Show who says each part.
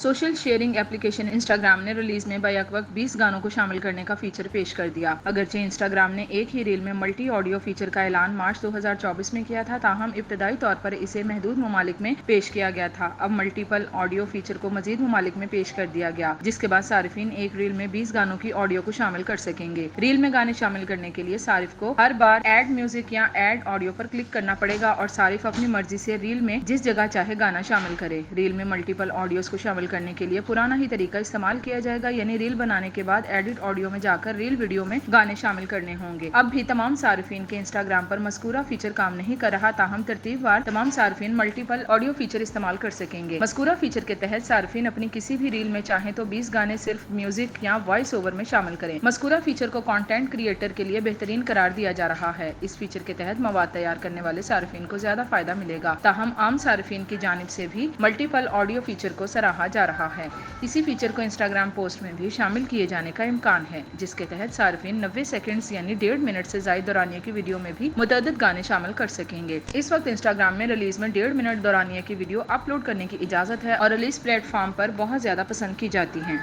Speaker 1: Social sharing application Instagram نے release میں back وقت 20 گانوں کو شامل کرنے کا فیچر پیش کر دیا۔ اگرچہ انسٹاگرام نے ایک ہی ریل میں ملٹی آڈیو فیچر کا اعلان مارچ 2024 میں کیا تھا، تاہم ابتدائی طور پر اسے محدود ممالک میں پیش کیا گیا تھا۔ اب ملٹیپل آڈیو فیچر کو مزید ممالک میں پیش کر دیا گیا، جس کے بعد صارفین ایک ریل میں 20 گانوں کی آڈیو کو شامل کر سکیں گے۔ ریل میں گانے شامل کرنے کے لیے صارف کو ہر بار ایڈ میوزک یا ایڈ آڈیو پر کلک کرنا پڑے گا اور صارف اپنی مرضی سے ریل میں جس جگہ چاہے گانا شامل کرے۔ ریل میں ملٹیپل آڈیوز کو شامل کرنے کے لیے پرانا ہی طریقہ استعمال کیا جائے گا، یعنی ریل بنانے کے بعد ایڈٹ آڈیو میں جا کر ریل ویڈیو میں گانے شامل کرنے ہوں گے۔ اب بھی تمام صارفین کے انسٹاگرام پر مذکورہ فیچر کام نہیں کر رہا، تاہم ترتیب وار تمام صارفین ملٹیپل آڈیو فیچر استعمال کر سکیں گے۔ مذکورہ فیچر کے تحت صارفین اپنی کسی بھی ریل میں چاہیں تو 20 گانے صرف میوزک یا وائس اوور میں شامل کریں۔ مذکورہ فیچر کو کانٹینٹ کریئٹر کے لیے بہترین قرار دیا جا رہا ہے۔ اس فیچر کے تحت مواد تیار کرنے والے صارفین کو زیادہ فائدہ ملے گا، تاہم عام صارفین کی جانب سے بھی ملٹیپل آڈیو فیچر کو سراہا جا رہا ہے۔ اسی فیچر کو انسٹاگرام پوسٹ میں بھی شامل کیے جانے کا امکان ہے، جس کے تحت صارفین 90 سیکنڈز یعنی 1.5 منٹ سے زائد دورانیے کی ویڈیو میں بھی متعدد گانے شامل کر سکیں گے۔ اس وقت انسٹاگرام میں ریلیز میں 1.5 منٹ دورانیے کی ویڈیو اپلوڈ کرنے کی اجازت ہے اور ریلیز پلیٹ فارم پر بہت زیادہ پسند کی جاتی ہیں۔